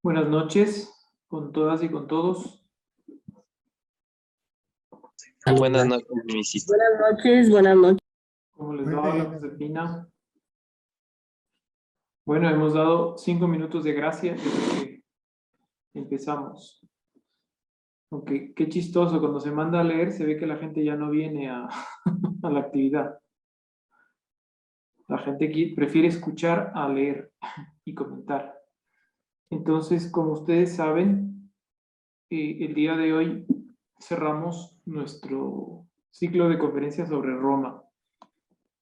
Buenas noches con todas y con todos. Buenas noches, misito. Buenas noches, buenas noches. ¿Cómo les va, la Josefina? Bueno, hemos dado 5 minutos de gracia desde que empezamos. Aunque qué chistoso, cuando se manda a leer se ve que la gente ya no viene a, a la actividad. La gente aquí prefiere escuchar a leer y comentar. Entonces, como ustedes saben, el día de hoy cerramos nuestro ciclo de conferencias sobre Roma.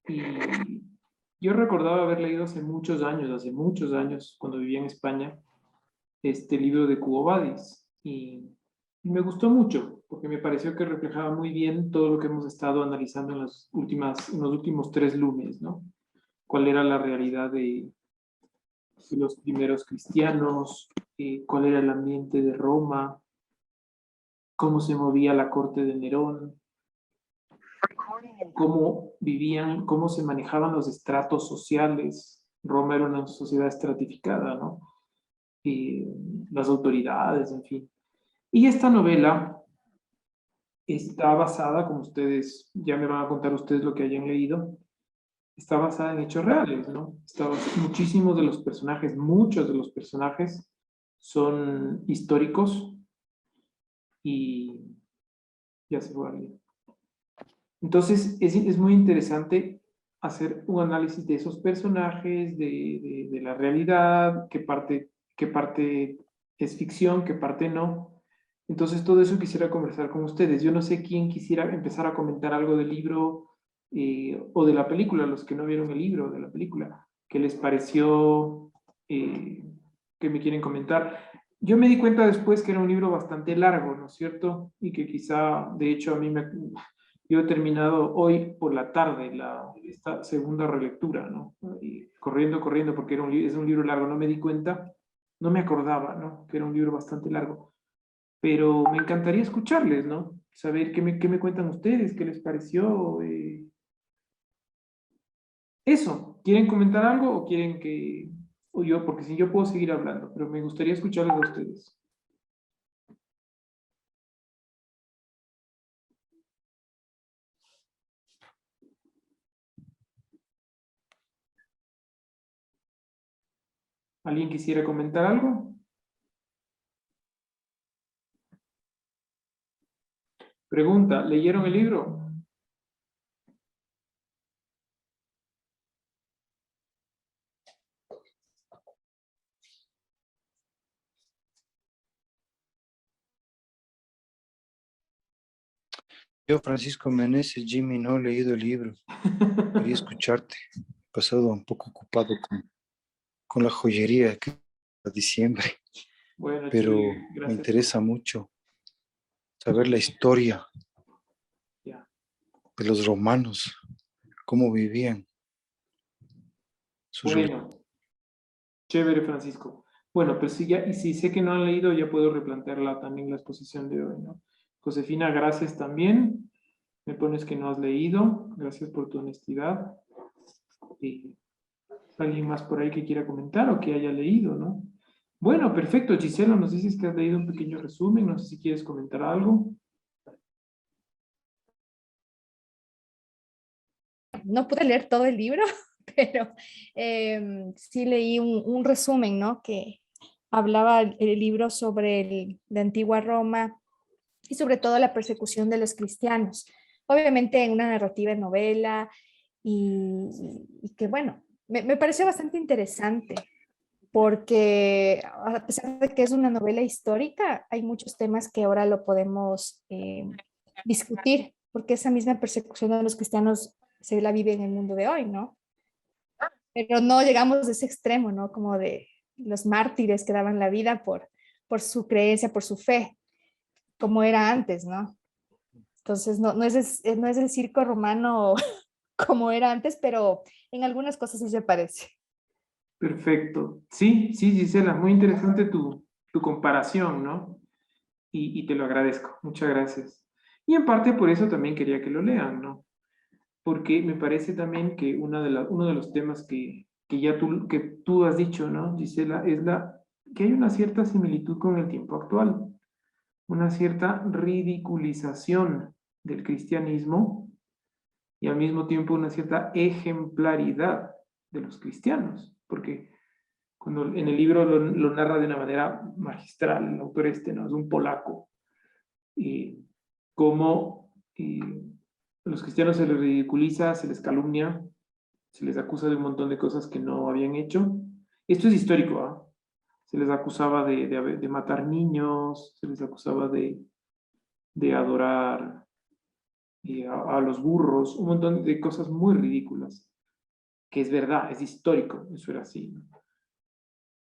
Y yo recordaba haber leído hace muchos años, cuando vivía en España, este libro de Quo Vadis. Y me gustó mucho, porque me pareció que reflejaba muy bien todo lo que hemos estado analizando en los últimos 3 lunes, ¿no? Cuál era la realidad de los primeros cristianos, cuál era el ambiente de Roma, cómo se movía la corte de Nerón, cómo vivían, cómo se manejaban los estratos sociales. Roma era una sociedad estratificada, ¿no? Y las autoridades, en fin. Y esta novela está basada, como ustedes, ya me van a contar ustedes lo que hayan leído, está basada en hechos reales, ¿no? Muchísimos de los personajes, muchos de los personajes son históricos y ya se fue alguien. Entonces, es muy interesante hacer un análisis de esos personajes, de la realidad, qué parte es ficción, qué parte no. Entonces, todo eso quisiera conversar con ustedes. Yo no sé quién quisiera empezar a comentar algo del libro o de la película, los que no vieron el libro de la película, qué les pareció, qué me quieren comentar. Yo me di cuenta después que era un libro bastante largo, ¿no es cierto? Y que quizá, de hecho, yo he terminado hoy por la tarde esta segunda relectura, ¿no? Y corriendo, porque es un libro largo, no me di cuenta, no me acordaba, ¿no? Que era un libro bastante largo. Pero me encantaría escucharles, ¿no? Saber qué me cuentan ustedes, qué les pareció. Eso, ¿quieren comentar algo o quieren que... o yo, porque si yo puedo seguir hablando, pero me gustaría escucharles a ustedes. ¿Alguien quisiera comentar algo? Pregunta, ¿leyeron el libro? Yo, Francisco Meneses, Jimmy, no he leído el libro. Quería escucharte. He pasado un poco ocupado con la joyería que es diciembre, Bueno, pero chévere, me gracias. interesa mucho saber la historia Ya. de los romanos, cómo vivían. Bueno, chévere, Francisco. Bueno, pues sí, ya, y si sé que no han leído, ya puedo replantearla también la exposición de hoy, ¿no? Josefina, gracias también. Me pones que no has leído. Gracias por tu honestidad. Y alguien más por ahí que quiera comentar o que haya leído, ¿no? Bueno, perfecto, Gisela, nos dices que has leído un pequeño resumen, no sé si quieres comentar algo. No pude leer todo el libro, pero sí leí un resumen, ¿no? Que hablaba el libro sobre la antigua Roma y sobre todo la persecución de los cristianos. Obviamente en una narrativa en novela y que bueno, me pareció bastante interesante porque a pesar de que es una novela histórica, hay muchos temas que ahora lo podemos discutir, porque esa misma persecución de los cristianos se la vive en el mundo de hoy, ¿no? Pero no llegamos a ese extremo, ¿no? Como de los mártires que daban la vida por su creencia, por su fe, como era antes, ¿no? Entonces, no es el circo romano como era antes, pero en algunas cosas sí se parece. Perfecto. Sí, sí, Gisela, muy interesante tu comparación, ¿no? Y te lo agradezco. Muchas gracias. Y en parte por eso también quería que lo lean, ¿no? porque me parece también que uno de los temas que tú has dicho, ¿no, Gisela? Es que hay una cierta similitud con el tiempo actual, una cierta ridiculización del cristianismo y al mismo tiempo una cierta ejemplaridad de los cristianos, porque cuando en el libro lo narra de una manera magistral, el autor ¿no? Es un polaco, y cómo los cristianos se les ridiculiza, se les calumnia, se les acusa de un montón de cosas que no habían hecho. Esto es histórico, ¿ah? Se les acusaba de matar niños, se les acusaba de adorar a los burros, un montón de cosas muy ridículas, que es verdad, es histórico, eso era así, ¿no?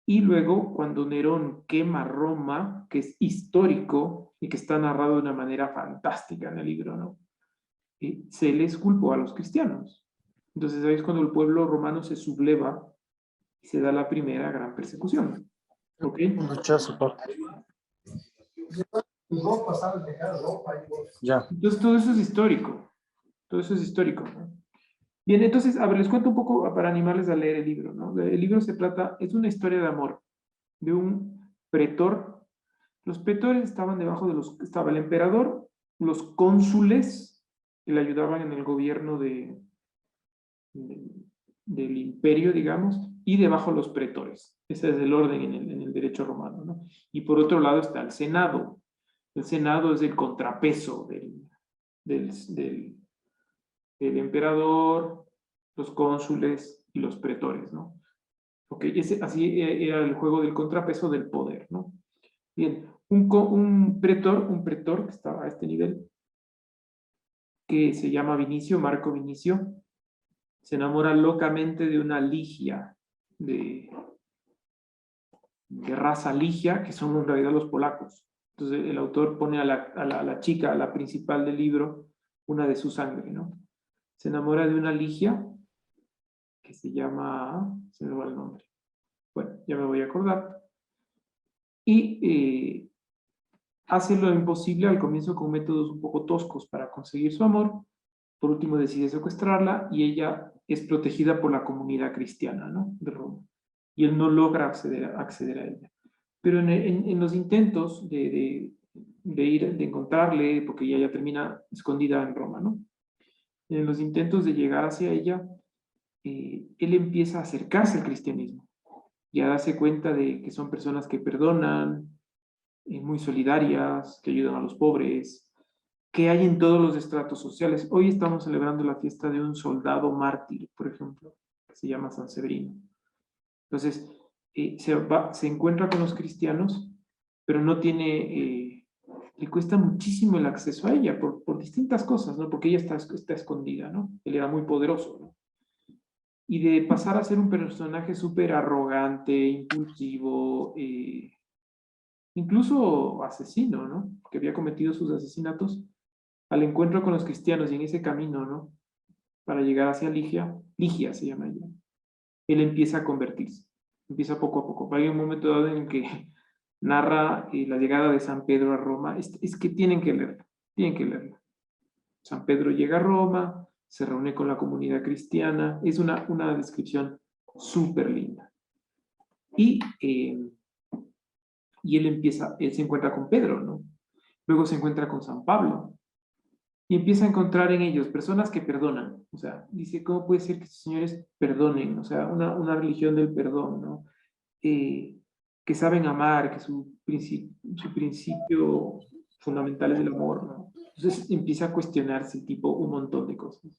Y luego, cuando Nerón quema Roma, que es histórico y que está narrado de una manera fantástica en el libro, ¿no? Se les culpó a los cristianos. Entonces, ahí es cuando el pueblo romano se subleva y se da la primera gran persecución. ¿Ok? Un rechazo, papá. Ya. Entonces, todo eso es histórico. Todo eso es histórico, ¿no? Bien, entonces, a ver, les cuento un poco para animarles a leer el libro, ¿no? El libro es una historia de amor de un pretor. Los pretores estaban estaba el emperador, los cónsules que le ayudaban en el gobierno del imperio, digamos, y debajo los pretores. Ese es el orden en el derecho romano, ¿no? Y por otro lado está el Senado. El Senado es el contrapeso del emperador, los cónsules y los pretores, ¿no? Ok, así era el juego del contrapeso del poder, ¿no? Bien, un pretor que estaba a este nivel, que se llama Vinicio, Marco Vinicio, se enamora locamente de una ligia, de raza ligia, que son en realidad los polacos. Entonces el autor pone a la chica, a la principal del libro, una de su sangre, ¿no? Se enamora de una ligia que se me va el nombre. Bueno, ya me voy a acordar. Y hace lo imposible al comienzo con métodos un poco toscos para conseguir su amor. Por último decide secuestrarla y ella es protegida por la comunidad cristiana, ¿no? De Roma. Y él no logra acceder a ella. Pero en los intentos de encontrarle, porque ella ya termina escondida en Roma, ¿no? En los intentos de llegar hacia ella, él empieza a acercarse al cristianismo y a darse cuenta de que son personas que perdonan, muy solidarias, que ayudan a los pobres, que hay en todos los estratos sociales. Hoy estamos celebrando la fiesta de un soldado mártir, por ejemplo, que se llama San Severino. Entonces, se encuentra con los cristianos, pero no tiene, le cuesta muchísimo el acceso a ella por distintas cosas, ¿no? Porque ella está escondida, ¿no? Él era muy poderoso, ¿no? Y de pasar a ser un personaje súper arrogante, impulsivo, incluso asesino, ¿no? Que había cometido sus asesinatos, al encuentro con los cristianos y en ese camino, ¿no? Para llegar hacia Ligia se llama ella, él empieza a convertirse, empieza poco a poco. Hay un momento dado en el que narra la llegada de San Pedro a Roma. Es que tienen que leerla. San Pedro llega a Roma, se reúne con la comunidad cristiana, es una descripción súper linda. Y él se encuentra con Pedro, ¿no? Luego se encuentra con San Pablo y empieza a encontrar en ellos personas que perdonan. O sea, dice, ¿cómo puede ser que estos señores perdonen? O sea, una religión del perdón, ¿no? Que saben amar, que su principio fundamental es el amor, ¿no? Entonces empieza a cuestionarse tipo un montón de cosas.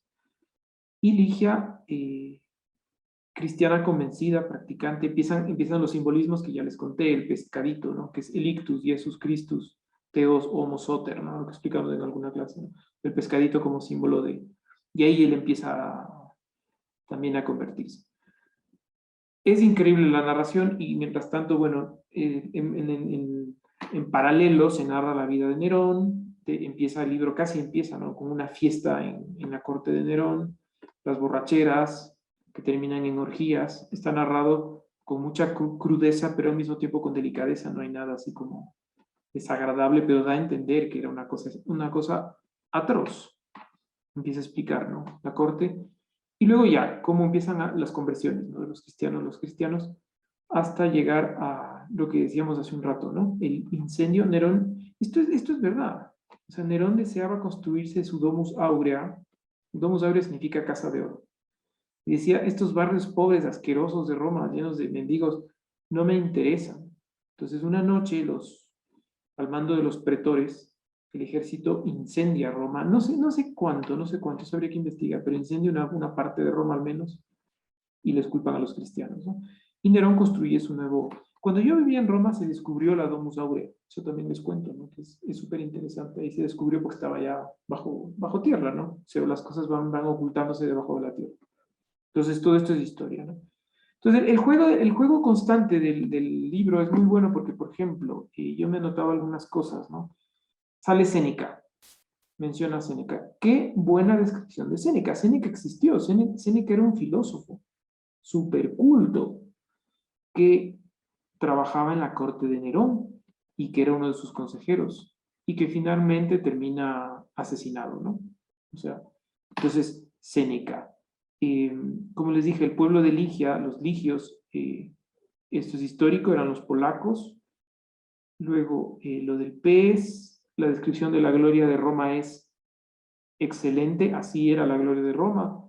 Y Ligia, cristiana convencida, practicante, empiezan los simbolismos que ya les conté, el pescadito, ¿no? Que es el ictus, Jesus Christus, Theos Homo Soter, ¿no? Lo que explicamos en alguna clase, ¿no? El pescadito como símbolo de... Y ahí él empieza también a convertirse. Es increíble la narración y mientras tanto, bueno, en paralelo se narra la vida de Nerón, empieza el libro, casi empieza, ¿no? Con una fiesta en la corte de Nerón, las borracheras que terminan en orgías, está narrado con mucha crudeza, pero al mismo tiempo con delicadeza, no hay nada así como desagradable, pero da a entender que era una cosa atroz, empieza a explicar, ¿no? La corte. Y luego ya, cómo empiezan las conversiones, ¿no? De los cristianos, hasta llegar a lo que decíamos hace un rato, ¿no? El incendio, Nerón, esto es verdad. O sea, Nerón deseaba construirse su Domus Aurea. Domus Aurea significa casa de oro. Y decía, estos barrios pobres, asquerosos de Roma, llenos de mendigos, no me interesan. Entonces, una noche, al mando de los pretores, el ejército incendia Roma. No sé cuánto, eso habría que investigar, pero incendia una parte de Roma al menos, y les culpan a los cristianos, ¿no? Y Nerón construye su nuevo... Cuando yo vivía en Roma se descubrió la Domus Aurea, eso también les cuento, ¿no? Que es súper interesante, ahí se descubrió porque estaba ya bajo tierra, ¿no? O sea, las cosas van ocultándose debajo de la tierra. Entonces, todo esto es historia, ¿no? Entonces, el juego constante del libro es muy bueno porque, por ejemplo, yo me he notado algunas cosas, ¿no? Sale Séneca, menciona Séneca. Qué buena descripción de Séneca. Séneca existió, Séneca era un filósofo súper culto que trabajaba en la corte de Nerón y que era uno de sus consejeros y que finalmente termina asesinado, ¿no? O sea, entonces, Séneca. Como les dije, el pueblo de Ligia, los ligios, esto es histórico, eran los polacos. Luego, lo del pez, la descripción de la gloria de Roma es excelente, así era la gloria de Roma.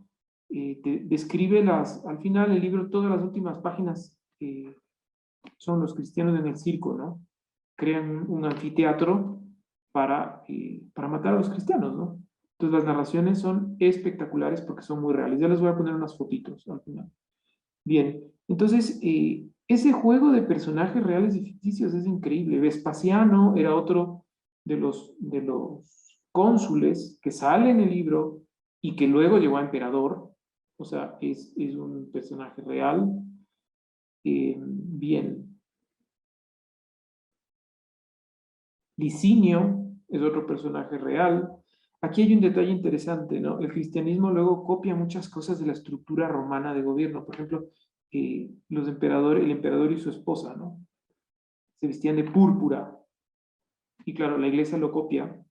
Describe al final el libro, todas las últimas páginas son los cristianos en el circo, ¿no? Crean un anfiteatro para matar a los cristianos, ¿no? Entonces las narraciones son espectaculares porque son muy reales. Ya les voy a poner unas fotitos al final. Bien, entonces ese juego de personajes reales y ficticios es increíble. Vespasiano era otro de los cónsules que sale en el libro y que luego llegó a emperador. O sea, es un personaje real. Bien. Licinio es otro personaje real. Aquí hay un detalle interesante, ¿no? El cristianismo luego copia muchas cosas de la estructura romana de gobierno. Por ejemplo, el emperador y su esposa, ¿no? Se vestían de púrpura. Y claro, la iglesia lo copia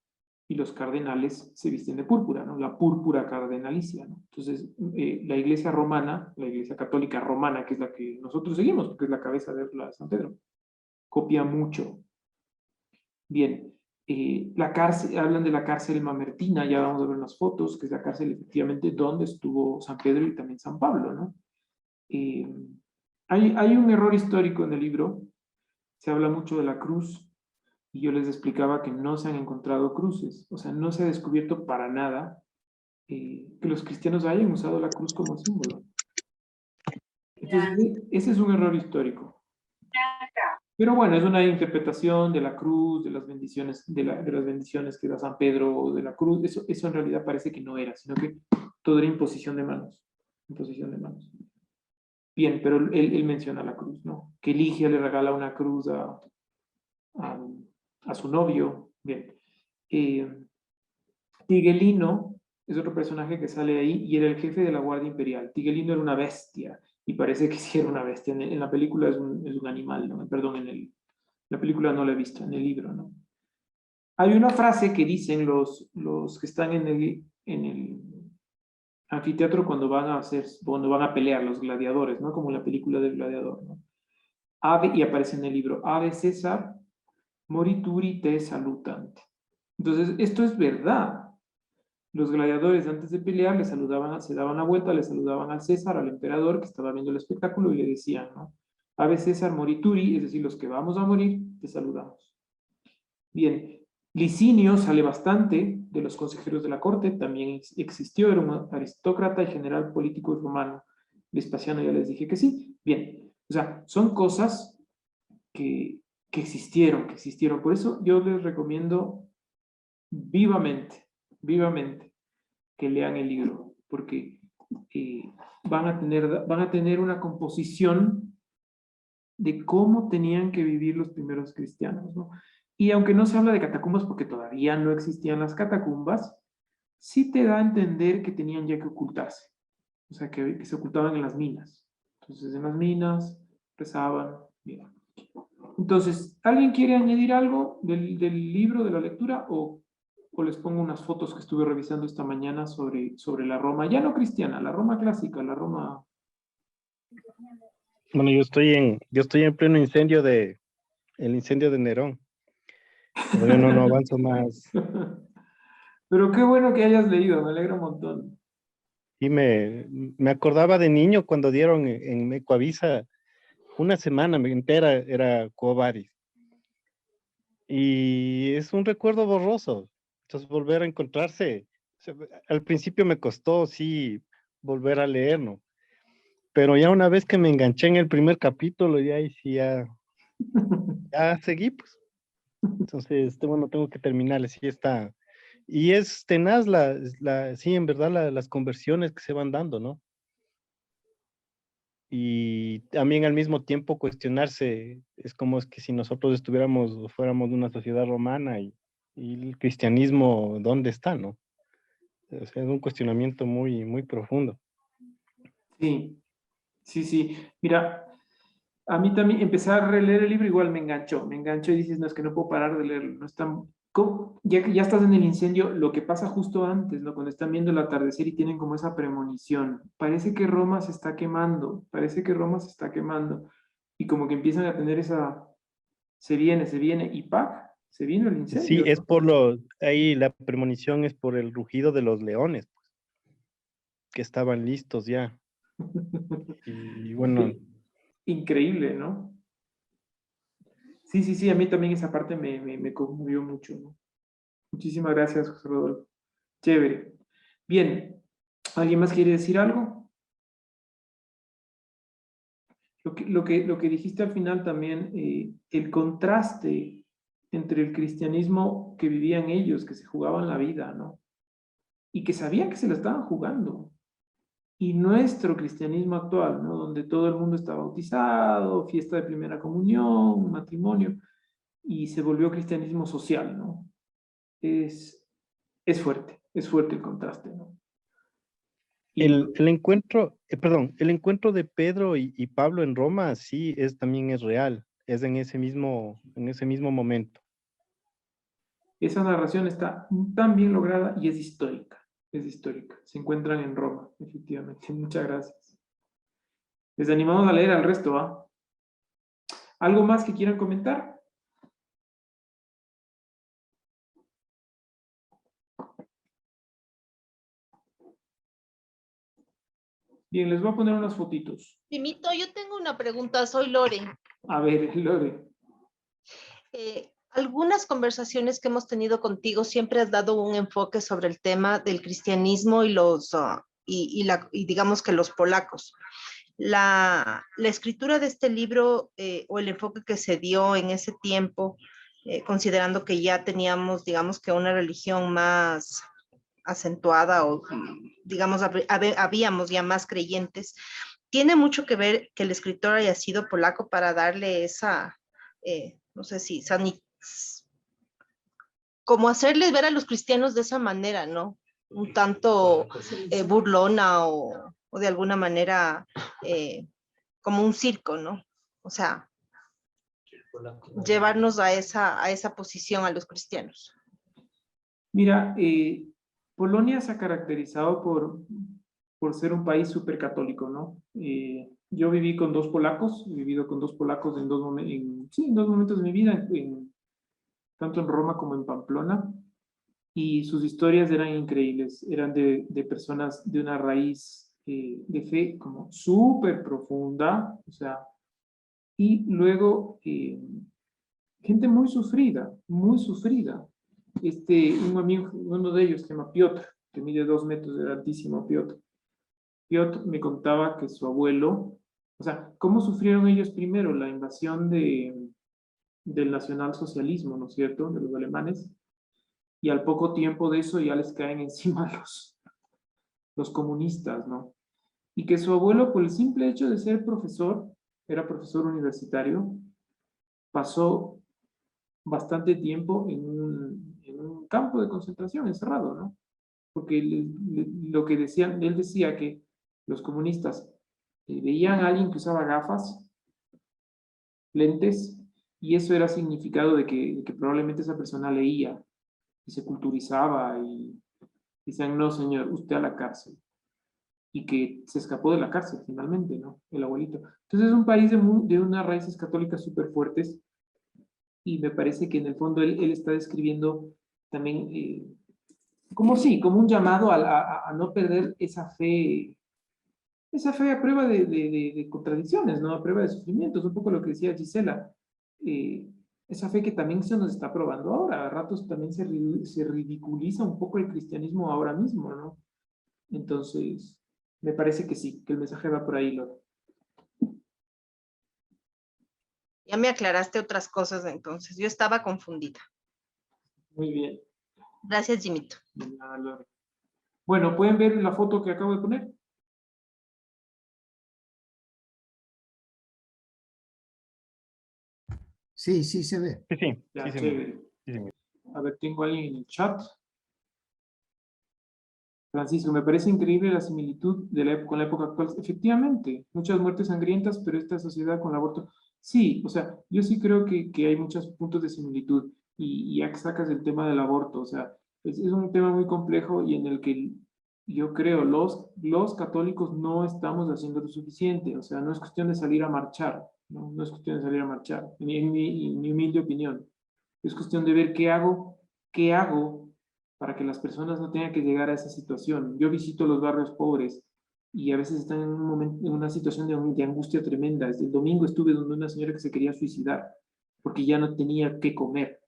y los cardenales se visten de púrpura, ¿no? La púrpura cardenalicia, ¿no? Entonces, la iglesia romana, la iglesia católica romana, que es la que nosotros seguimos, porque es la cabeza de la de San Pedro, copia mucho. Bien, la cárcel, hablan de la cárcel mamertina, ya vamos a ver unas fotos, que es la cárcel efectivamente donde estuvo San Pedro y también San Pablo, ¿no? Eh, hay un error histórico en el libro, se habla mucho de la cruz, y yo les explicaba que no se han encontrado cruces, o sea, no se ha descubierto para nada que los cristianos hayan usado la cruz como símbolo. Entonces, ese es un error histórico. Pero bueno, es una interpretación de la cruz, de las bendiciones, de las bendiciones que da San Pedro, de la cruz. Eso en realidad parece que no era, sino que todo era imposición de manos. Imposición de manos. Bien, pero él menciona la cruz, ¿no? Que Ligia le regala una cruz a su novio. Bien. Tigelino es otro personaje que sale ahí y era el jefe de la Guardia Imperial. Tigelino era una bestia y parece que sí era una bestia. En la película es un animal, ¿no? Perdón, la película no la he visto, en el libro, ¿no? Hay una frase que dicen los que están en el anfiteatro cuando van a pelear los gladiadores, ¿no? Como en la película del gladiador, ¿no? Ave, y aparece en el libro, Ave César, morituri te salutant. Entonces, esto es verdad. Los gladiadores antes de pelear se daban la vuelta, le saludaban al César, al emperador que estaba viendo el espectáculo y le decían, ¿no? Ave César morituri, es decir, los que vamos a morir, te saludamos. Bien, Licinio sale bastante de los consejeros de la corte, también existió, era un aristócrata y general político romano. Vespasiano ya les dije que sí. Bien, o sea, son cosas que existieron. Por eso yo les recomiendo vivamente, vivamente, que lean el libro, porque van a tener una composición de cómo tenían que vivir los primeros cristianos, ¿no? Y aunque no se habla de catacumbas porque todavía no existían las catacumbas, sí te da a entender que tenían ya que ocultarse, o sea, que se ocultaban en las minas. Entonces, en las minas rezaban, bien. Entonces, ¿alguien quiere añadir algo del libro, de la lectura, o o les pongo unas fotos que estuve revisando esta mañana sobre la Roma, ya no cristiana, la Roma clásica, la Roma... Bueno, yo estoy en pleno el incendio de Nerón. Todavía no avanzo más. Pero qué bueno que hayas leído, me alegra un montón. Y me acordaba de niño cuando dieron en Ecuavisa una semana entera, era Quo Vadis. Y es un recuerdo borroso. Entonces volver a encontrarse, o sea, al principio me costó, sí, volver a leer, ¿no? Pero ya una vez que me enganché en el primer capítulo, ya ahí sí, ya seguí, pues. Entonces, bueno, tengo que terminarle, sí está. Y es tenaz sí, en verdad, las conversiones que se van dando, ¿no? Y también al mismo tiempo cuestionarse, es como es que si nosotros estuviéramos o fuéramos de una sociedad romana y el cristianismo, ¿dónde está, no? O sea, es un cuestionamiento muy, muy profundo. Sí, sí, sí. Mira, a mí también empezar a releer el libro igual me enganchó y dices, no, es que no puedo parar de leerlo, no está... Ya que ya estás en el incendio, lo que pasa justo antes, ¿no? Cuando están viendo el atardecer y tienen como esa premonición, parece que Roma se está quemando, parece que Roma se está quemando, y como que empiezan a tener esa, se viene, y ¡pac! Se vino el Sí, incendio, es ¿no? ahí la premonición es por el rugido de los leones, pues, que estaban listos ya. Y bueno, Increíble, ¿no? Sí, sí, sí, a mí también esa parte me conmovió mucho, ¿no? Muchísimas gracias, José Rodolfo. Chévere. Bien, ¿alguien más quiere decir algo? Lo que dijiste al final también, el contraste entre el cristianismo que vivían ellos, que se jugaban la vida, ¿no? Y que sabían que se la estaban jugando. Y nuestro cristianismo actual, ¿no? Donde todo el mundo está bautizado, fiesta de primera comunión, matrimonio, y se volvió cristianismo social, ¿no? Es, es fuerte el contraste, ¿no? Y el encuentro, perdón, el encuentro de Pedro y Pablo en Roma, sí, también es real, es en ese mismo momento. esa narración está tan bien lograda y es histórica, es histórica. Se encuentran en Roma, efectivamente. Muchas gracias. Les animamos a leer al resto, ¿ah? ¿Algo más que quieran comentar? Bien, les voy a poner unas fotitos. Timito, yo tengo una pregunta, soy Lore. A ver, Lore. Algunas conversaciones que hemos tenido contigo siempre has dado un enfoque sobre el tema del cristianismo y y digamos que los polacos. La escritura de este libro o el enfoque que se dio en ese tiempo, considerando que ya teníamos, digamos que una religión más acentuada o digamos habíamos ya más creyentes, tiene mucho que ver que el escritor haya sido polaco para darle esa, no sé si, como hacerles ver a los cristianos de esa manera, ¿no? Un tanto burlona o de alguna manera como un circo, ¿no? O sea, llevarnos a esa posición a los cristianos. Mira, Polonia se ha caracterizado por ser un país súper católico, ¿no? Yo viví con dos polacos, he vivido con dos polacos en en dos momentos de mi vida, tanto en Roma como en Pamplona, y sus historias eran increíbles, eran de personas de una raíz de fe como súper profunda, o sea, y luego gente muy sufrida. Un amigo, uno de ellos se llama Piotr, que mide 2 metros, era altísimo Piotr. Piotr me contaba que su abuelo, o sea, cómo sufrieron ellos primero la invasión del nacionalsocialismo, ¿no es cierto?, de los alemanes, y al poco tiempo de eso ya les caen encima los comunistas, ¿no? Y que su abuelo, por el simple hecho de ser profesor, era profesor universitario, pasó bastante tiempo en un campo de concentración encerrado, ¿no? Porque lo que decían, él decía que los comunistas veían a alguien que usaba gafas, lentes, y eso era significado de que probablemente esa persona leía. se culturizaba y decían, no señor, usted a la cárcel. Y que se escapó de la cárcel finalmente, ¿no? El abuelito. Entonces es un país de unas raíces católicas súper fuertes y me parece que en el fondo él está describiendo también, como sí, como un llamado a no perder esa fe a prueba de contradicciones, ¿no? A prueba de sufrimientos, un poco lo que decía Gisela. Eh, esa fe que también se nos está probando ahora, a ratos también se ridiculiza un poco el cristianismo ahora mismo, ¿no? Entonces, me parece que sí, que el mensaje va por ahí, Lore. Ya me aclaraste otras cosas entonces. Yo estaba confundida. Muy bien. Gracias, Jimito. De nada, Lore. Bueno, ¿pueden ver la foto que acabo de poner? Sí, sí se ve. Sí, sí, Ya, sí, chévere. sí, sí. A ver, tengo a alguien en el chat. Francisco, me parece increíble la similitud con la época actual. Efectivamente, muchas muertes sangrientas, pero esta sociedad con el aborto. Sí, o sea, yo sí creo que hay muchos puntos de similitud y ya que sacas el tema del aborto, o sea, es un tema muy complejo y en el que yo creo los católicos no estamos haciendo lo suficiente, o sea, no es cuestión de salir a marchar, no, no es cuestión de salir a marchar, en mi humilde opinión. Es cuestión de ver qué hago para que las personas no tengan que llegar a esa situación. Yo visito los barrios pobres y a veces están en un momento, en una situación de angustia tremenda. Desde el domingo estuve donde una señora que se quería suicidar porque ya no tenía qué comer.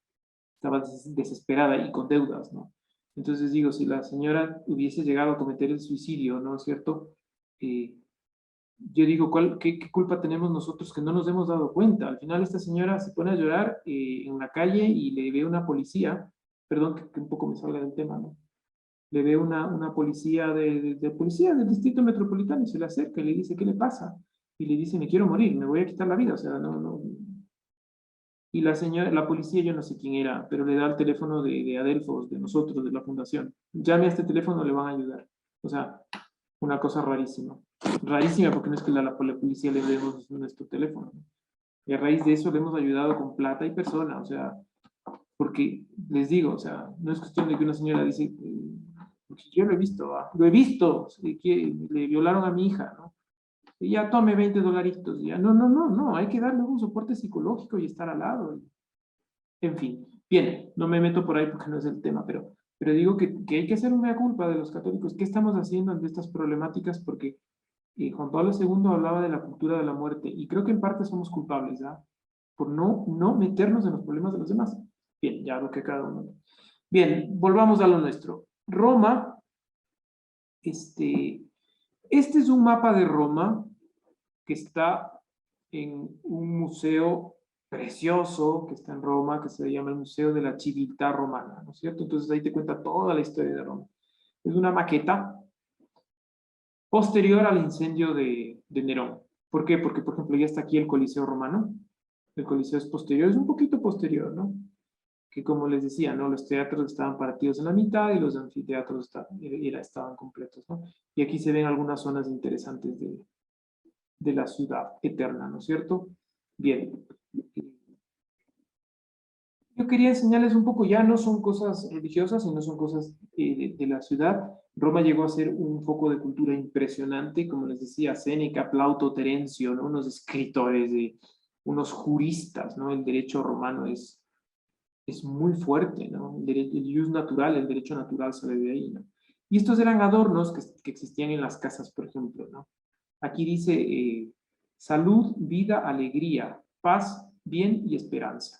Estaba desesperada y con deudas, ¿no? Entonces digo, si la señora hubiese llegado a cometer el suicidio, ¿no es cierto? Yo digo, qué culpa tenemos nosotros que no nos hemos dado cuenta? Al final esta señora se pone a llorar en la calle y le ve una policía, perdón que un poco me salga del tema, ¿no? Le ve una policía policía del distrito metropolitano y se le acerca y le dice, ¿qué le pasa? Y le dice, me quiero morir, me voy a quitar la vida, o sea, no, no. Y la señora, la policía, yo no sé quién era, pero le da el teléfono de Adelfos, de nosotros, de la fundación. Llame a este teléfono, le van a ayudar. O sea, una cosa rarísima. Rarísima porque no es que la policía le demos nuestro teléfono. Y a raíz de eso le hemos ayudado con plata y persona, o sea, porque les digo, o sea, no es cuestión de que una señora dice, porque yo lo he visto, que le violaron a mi hija, ¿no? Y ya tome 20 dolaritos, ya, no, no, no, no, hay que darle un soporte psicológico y estar al lado. En fin, bien, no me meto por ahí porque no es el tema, pero digo que hay que hacer una culpa de los católicos. ¿Qué estamos haciendo ante estas problemáticas? Porque Juan Pablo II hablaba de la cultura de la muerte y creo que en parte somos culpables, ¿ya? Por no meternos en los problemas de los demás. Bien, ya lo que cada uno. Bien, volvamos a lo nuestro. Roma, este es un mapa de Roma que está en un museo precioso que está en Roma, que se llama el Museo de la Civiltà Romana, ¿no es cierto? Entonces ahí te cuenta toda la historia de Roma. Es una maqueta posterior al incendio de Nerón. ¿Por qué? Porque, por ejemplo, ya está aquí el Coliseo Romano. El Coliseo es posterior, es un poquito posterior, ¿no? Que como les decía, ¿no? Los teatros estaban partidos en la mitad y los anfiteatros estaban completos, ¿no? Y aquí se ven algunas zonas interesantes de la ciudad eterna, ¿no es cierto? Bien. Yo quería enseñarles un poco, ya no son cosas religiosas, sino son cosas de la ciudad. Roma llegó a ser un foco de cultura impresionante, como les decía, Séneca, Plauto, Terencio, ¿no? Unos escritores, unos juristas, ¿no? El derecho romano es muy fuerte, ¿no? El jus natural, el derecho natural sale de ahí, ¿no? Y estos eran adornos que existían en las casas, por ejemplo, ¿no? Aquí dice salud, vida, alegría, paz, bien y esperanza.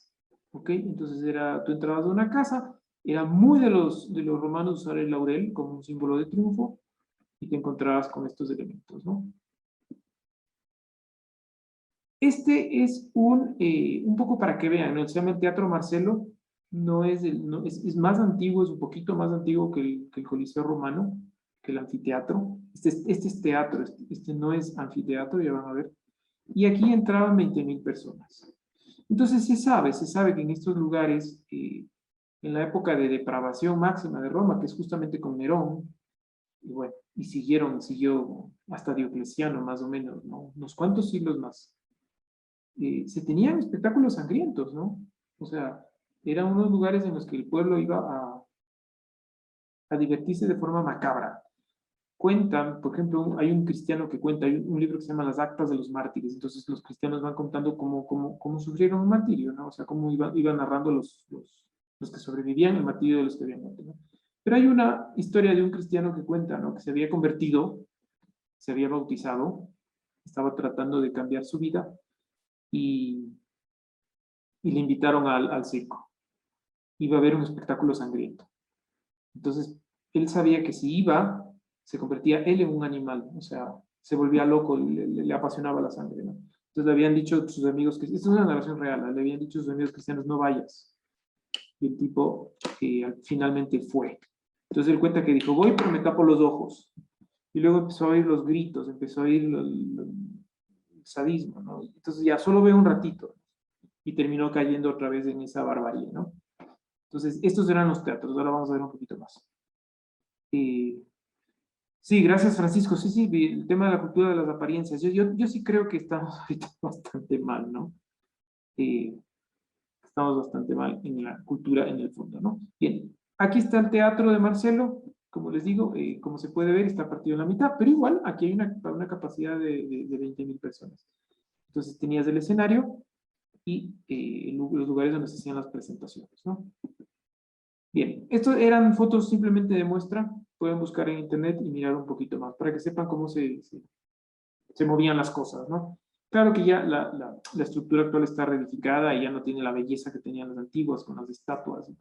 ¿Ok? Entonces tú entrabas a una casa, era muy de los romanos usar el laurel como un símbolo de triunfo y te encontrabas con estos elementos, ¿no? Este es un poco para que vean, ¿no? Se llama el Teatro Marcelo, no es, es más antiguo, es un poquito más antiguo que el Coliseo Romano, que el anfiteatro. Este es teatro, este no es anfiteatro, ya van a ver. Y aquí entraban 20.000 personas. Entonces se sabe que en estos lugares, en la época de depravación máxima de Roma, que es justamente con Nerón, y bueno, y siguió hasta Diocleciano más o menos, ¿no? Unos cuantos siglos más. Se tenían espectáculos sangrientos, ¿no? O sea, eran unos lugares en los que el pueblo iba a divertirse de forma macabra. Cuentan, por ejemplo, hay un cristiano que cuenta, hay un libro que se llama Las Actas de los Mártires, entonces los cristianos van contando cómo sufrieron un martirio, ¿no? O sea, cómo iban narrando los que sobrevivían el martirio de los que habían muerto, ¿no? Pero hay una historia de un cristiano que cuenta, ¿no? Que se había convertido, se había bautizado, estaba tratando de cambiar su vida y le invitaron al circo. Iba a haber un espectáculo sangriento. Entonces, él sabía que si iba, se convertía él en un animal, o sea, se volvía loco, le apasionaba la sangre, ¿no? Entonces le habían dicho sus amigos, que esta es una narración real, ¿no? Le habían dicho a sus amigos cristianos, no vayas. Y el tipo finalmente fue. Entonces él cuenta que dijo, voy, pero me tapo los ojos. Y luego empezó a oír los gritos, empezó a oír el sadismo, ¿no? Entonces ya solo ve un ratito y terminó cayendo otra vez en esa barbarie, ¿no? Entonces, estos eran los teatros, ahora vamos a ver un poquito más. Sí, gracias Francisco, sí, el tema de la cultura de las apariencias, yo sí creo que estamos ahorita bastante mal, ¿no? Estamos bastante mal en la cultura en el fondo, ¿no? Bien, aquí está el teatro de Marcelo, como les digo, como se puede ver, está partido en la mitad, pero igual aquí hay una capacidad de 20.000 personas. Entonces tenías el escenario y los lugares donde se hacían las presentaciones, ¿no? Bien, estos eran fotos simplemente de muestra, pueden buscar en internet y mirar un poquito más, para que sepan cómo se movían las cosas, ¿no? Claro que ya la estructura actual está reedificada y ya no tiene la belleza que tenían las antiguas, con las estatuas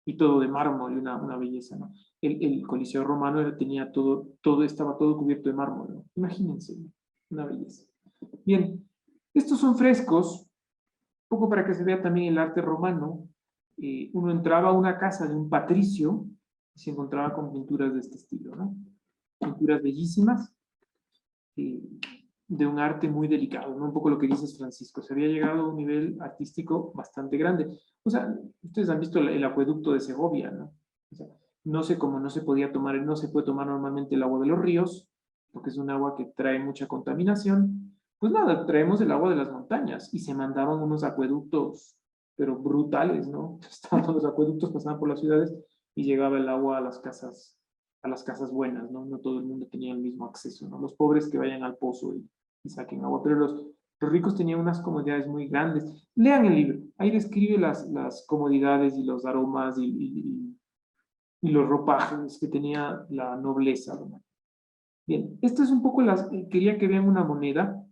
y todo de mármol, y una belleza, ¿no? El Coliseo Romano tenía estaba todo cubierto de mármol, ¿no? Imagínense, ¿no? Una belleza. Bien, estos son frescos, un poco para que se vea también el arte romano. Uno entraba a una casa de un patricio y se encontraba con pinturas de este estilo, ¿no? Pinturas bellísimas, de un arte muy delicado, ¿no? Un poco lo que dices, Francisco, se había llegado a un nivel artístico bastante grande. O sea, ustedes han visto el acueducto de Segovia, ¿no? O sea, no sé cómo no se puede tomar normalmente el agua de los ríos, porque es un agua que trae mucha contaminación. Pues nada, traemos el agua de las montañas y se mandaban unos acueductos, pero brutales, ¿no? Estaban los acueductos, pasaban por las ciudades y llegaba el agua a las casas buenas, ¿no? No todo el mundo tenía el mismo acceso, ¿no? Los pobres que vayan al pozo y saquen agua, pero los ricos tenían unas comodidades muy grandes. Lean el libro, ahí describe las comodidades y los aromas y los ropajes que tenía la nobleza, ¿no? Bien, esto es un poco quería que vean una moneda,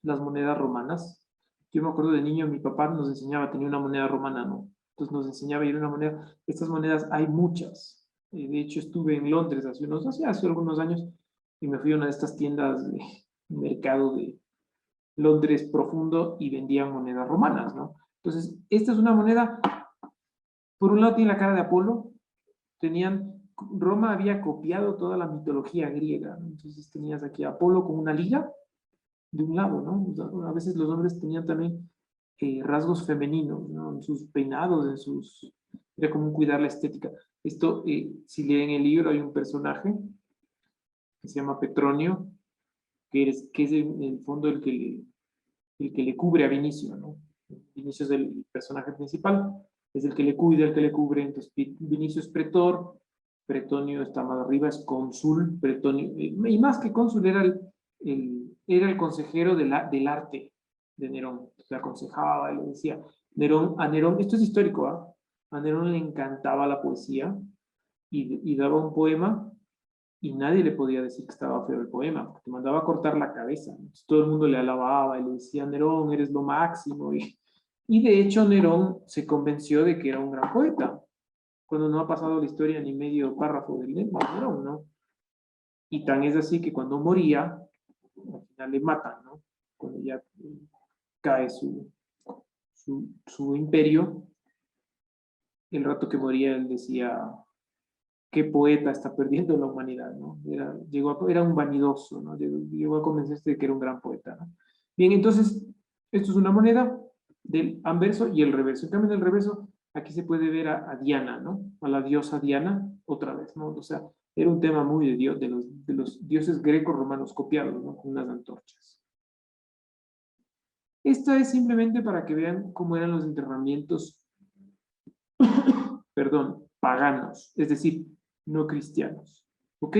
las monedas romanas. Yo me acuerdo de niño, mi papá nos enseñaba, tenía una moneda romana, ¿no? Entonces nos enseñaba a ir a una moneda. Estas monedas hay muchas. De hecho, estuve en Londres hace algunos años y me fui a una de estas tiendas de mercado de Londres profundo y vendían monedas romanas, ¿no? Entonces, esta es una moneda, por un lado tiene la cara de Apolo, Roma había copiado toda la mitología griega, ¿no? Entonces tenías aquí a Apolo con una liga de un lado, ¿no? O sea, a veces los hombres tenían también rasgos femeninos, ¿no? En sus peinados, era como cuidar la estética. Esto, si leen el libro, hay un personaje que se llama Petronio, que es en el fondo el que le cubre a Vinicio, ¿no? Vinicio es el personaje principal, es el que le cuida, el que le cubre. Entonces Vinicio es pretor, Pretonio está más arriba, es cónsul, Pretonio, y más que cónsul era el consejero del arte de Nerón. Le aconsejaba, le decía, a Nerón, esto es histórico, ¿ah? A Nerón le encantaba la poesía y daba un poema y nadie le podía decir que estaba feo el poema, porque te mandaba a cortar la cabeza. Entonces, todo el mundo le alababa y le decía, Nerón, eres lo máximo. Y de hecho Nerón se convenció de que era un gran poeta, cuando no ha pasado la historia ni medio párrafo del Nerón, ¿no? Y tan es así que cuando moría, al final le matan, ¿no? Cuando ya cae su imperio, el rato que moría él decía, qué poeta está perdiendo la humanidad, ¿no? Era un vanidoso, ¿no? Llegó a convencerse de que era un gran poeta, ¿no? Bien, entonces, esto es una moneda del anverso y el reverso. En cambio, en el reverso, aquí se puede ver a Diana, ¿no? A la diosa Diana, otra vez, ¿no? O sea, era un tema muy de los dioses greco-romanos copiados, ¿no? Con unas antorchas. Esta es simplemente para que vean cómo eran los enterramientos, perdón, paganos. Es decir, no cristianos. ¿Ok?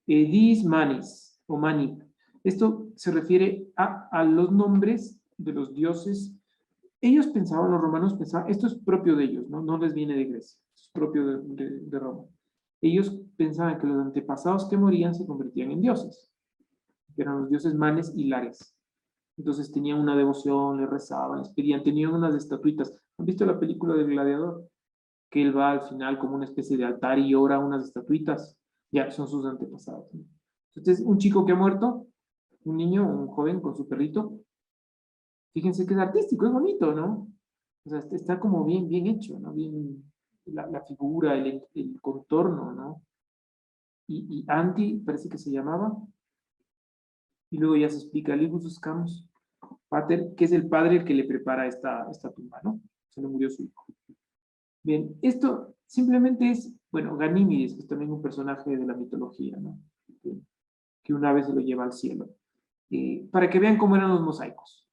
Dis manis, o mani. Esto se refiere a los nombres de los dioses. Ellos pensaban, los romanos pensaban, esto es propio de ellos, no les viene de Grecia, es propio de Roma. Ellos pensaban que los antepasados que morían se convertían en dioses, que eran los dioses Manes y Lares. Entonces tenían una devoción, les rezaban, les pedían, tenían unas estatuitas. ¿Han visto la película del Gladiador? Que él va al final como una especie de altar y ora unas estatuitas. Ya, son sus antepasados. Entonces, un chico que ha muerto, un niño, un joven con su perrito, fíjense que es artístico, es bonito, ¿no? O sea, está como bien hecho, ¿no? Bien, la figura, el contorno, ¿no? Y Anti, parece que se llamaba, y luego ya se explica Libus Camus Pater, que es el padre el que le prepara esta tumba, ¿no? Se le murió su hijo. Bien, esto simplemente es, bueno, Ganímedes, que es también un personaje de la mitología, ¿no? Que una vez se lo lleva al cielo. Para que vean cómo eran los mosaicos.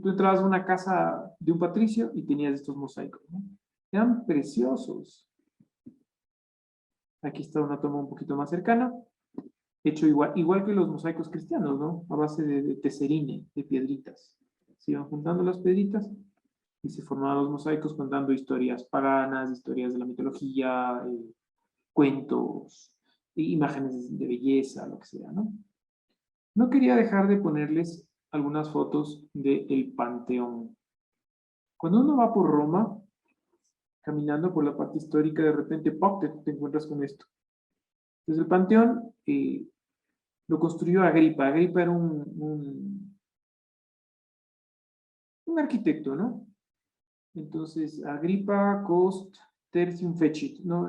Tú entrabas a una casa de un patricio y tenías estos mosaicos, ¿no? Eran preciosos. Aquí está una toma un poquito más cercana, hecho igual que los mosaicos cristianos, ¿no? A base de teserine, de piedritas. Se iban juntando las piedritas y se formaban los mosaicos contando historias paganas, historias de la mitología, cuentos, imágenes de belleza, lo que sea, ¿no? No quería dejar de ponerles algunas fotos del Panteón. Cuando uno va por Roma, caminando por la parte histórica, de repente, ¡pop!, te encuentras con esto. Entonces el Panteón lo construyó Agripa. Agripa era un arquitecto, ¿no? Entonces, Agripa Cost Tertium Fecit, ¿no?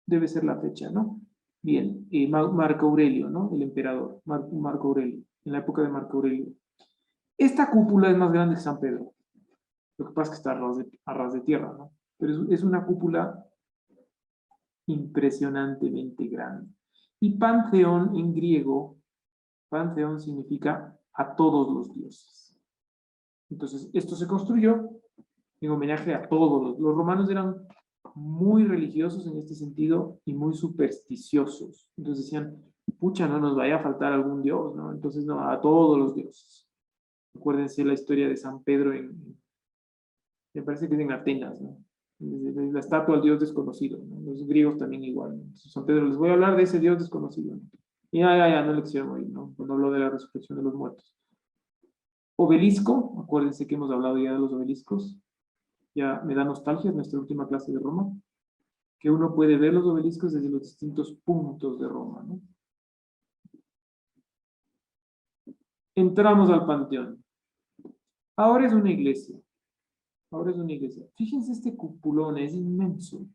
Debe ser la fecha, ¿no? Bien, Marco Aurelio, ¿no? El emperador, Marco Aurelio, en la época de Marco Aurelio. Esta cúpula es más grande que San Pedro. Lo que pasa es que está a ras de tierra, ¿no? Pero es una cúpula impresionantemente grande. Y Panteón en griego, Panteón significa a todos los dioses. Entonces, esto se construyó en homenaje a todos. Los romanos eran muy religiosos en este sentido y muy supersticiosos. Entonces decían, pucha, no nos vaya a faltar algún dios, ¿no? Entonces, no, a todos los dioses. Acuérdense la historia de San Pedro me parece que es en Atenas, ¿no? La estatua al dios desconocido, ¿no? Los griegos también igual, ¿no? Entonces, San Pedro, les voy a hablar de ese dios desconocido, ¿no? Y no lección hoy, ¿no? Cuando habló de la resurrección de los muertos. Obelisco, acuérdense que hemos hablado ya de los obeliscos. Ya me da nostalgia, es nuestra última clase de Roma, que uno puede ver los obeliscos desde los distintos puntos de Roma, ¿no? Entramos al Panteón. Ahora es una iglesia. Ahora es una iglesia. Fíjense este cupulón, es inmenso.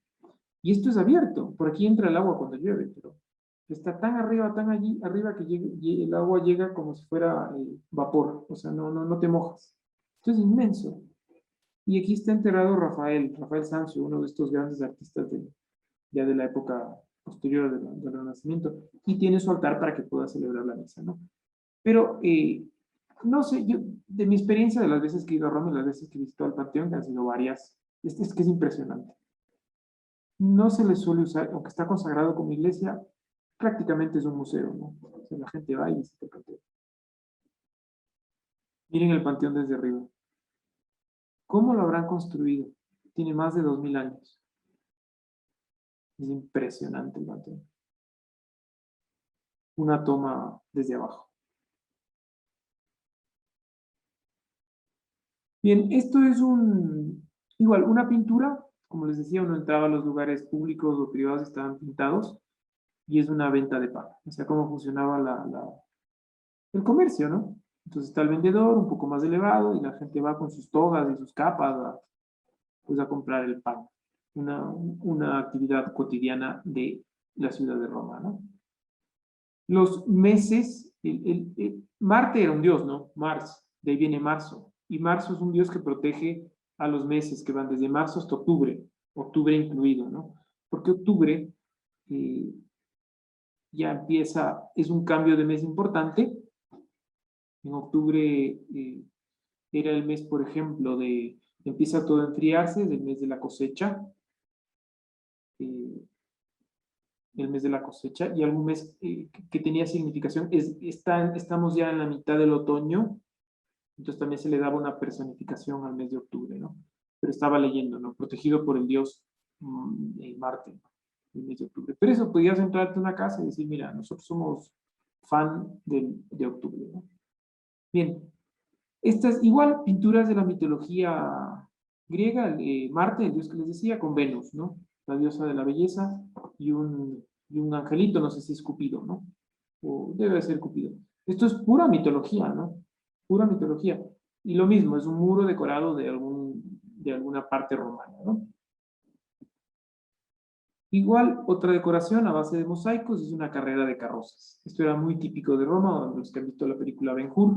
Y esto es abierto. Por aquí entra el agua cuando llueve, pero está tan arriba, tan allí arriba que el agua llega como si fuera vapor. O sea, no te mojas. Esto es inmenso. Y aquí está enterrado Rafael Sanzio, uno de estos grandes artistas ya de la época posterior del Renacimiento, y tiene su altar para que pueda celebrar la misa, ¿no? Pero, no sé, yo, de mi experiencia de las veces que he ido a Roma y las veces que he visitado el Panteón, que han sido varias, es que es impresionante. No se le suele usar, aunque está consagrado como iglesia, prácticamente es un museo, ¿no? O sea, la gente va y visita el Panteón. Miren el Panteón desde arriba. ¿Cómo lo habrán construido? Tiene más de 2000 años. Es impresionante el Panteón. Una toma desde abajo. Bien, esto es igual, una pintura. Como les decía, uno entraba a los lugares públicos o privados, estaban pintados, y es una venta de pan. O sea, cómo funcionaba el comercio, ¿no? Entonces está el vendedor un poco más elevado y la gente va con sus togas y sus capas pues a comprar el pan. Una actividad cotidiana de la ciudad de Roma, ¿no? Los meses, Marte era un dios, ¿no? Mars, de ahí viene marzo. Y marzo es un dios que protege a los meses que van desde marzo hasta octubre incluido, ¿no? Porque octubre ya empieza, es un cambio de mes importante. En octubre era el mes, por ejemplo, empieza todo a enfriarse, del mes de la cosecha. el mes de la cosecha, y algún mes que tenía significación. Estamos ya en la mitad del otoño, entonces también se le daba una personificación al mes de octubre, ¿no? Pero estaba leyendo, ¿no? Protegido por el dios Marte, ¿no? El mes de octubre. Pero eso, podías entrarte a una casa y decir, mira, nosotros somos fan de octubre, ¿no? Bien, estas igual pinturas de la mitología griega, Marte, el dios que les decía, con Venus, ¿no? La diosa de la belleza y un angelito, no sé si es Cupido, ¿no? O debe ser Cupido. Esto es pura mitología, ¿no? Pura mitología. Y lo mismo, es un muro decorado de alguna parte romana, ¿no? Igual, otra decoración a base de mosaicos es una carrera de carrozas. Esto era muy típico de Roma, los que han visto la película Ben-Hur.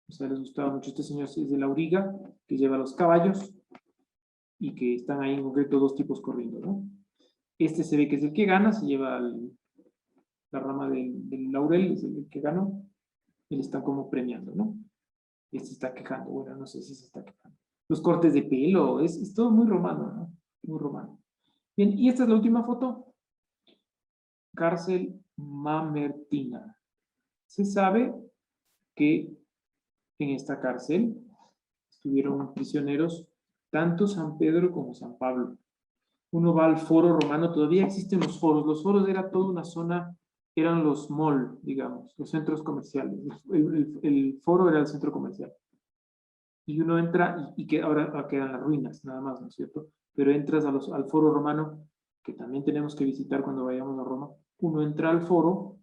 O sea, les gustaba mucho este señor, es de la auriga, que lleva los caballos y que están ahí en concreto dos tipos corriendo, ¿no? Este se ve que es el que gana, se lleva la rama del laurel, es el que ganó. Y le están como premiando, ¿no? Este se está quejando, bueno, no sé si se está quejando. Los cortes de pelo, es todo muy romano, ¿no? Muy romano. Bien, y esta es la última foto. Cárcel Mamertina. Se sabe que en esta cárcel estuvieron prisioneros tanto San Pedro como San Pablo. Uno va al foro romano, todavía existen los foros. Los foros era toda una zona, eran los mall, digamos, los centros comerciales. El foro era el centro comercial. Y uno entra, y que ahora quedan las ruinas, nada más, ¿no es cierto? Pero entras al foro romano, que también tenemos que visitar cuando vayamos a Roma. Uno entra al foro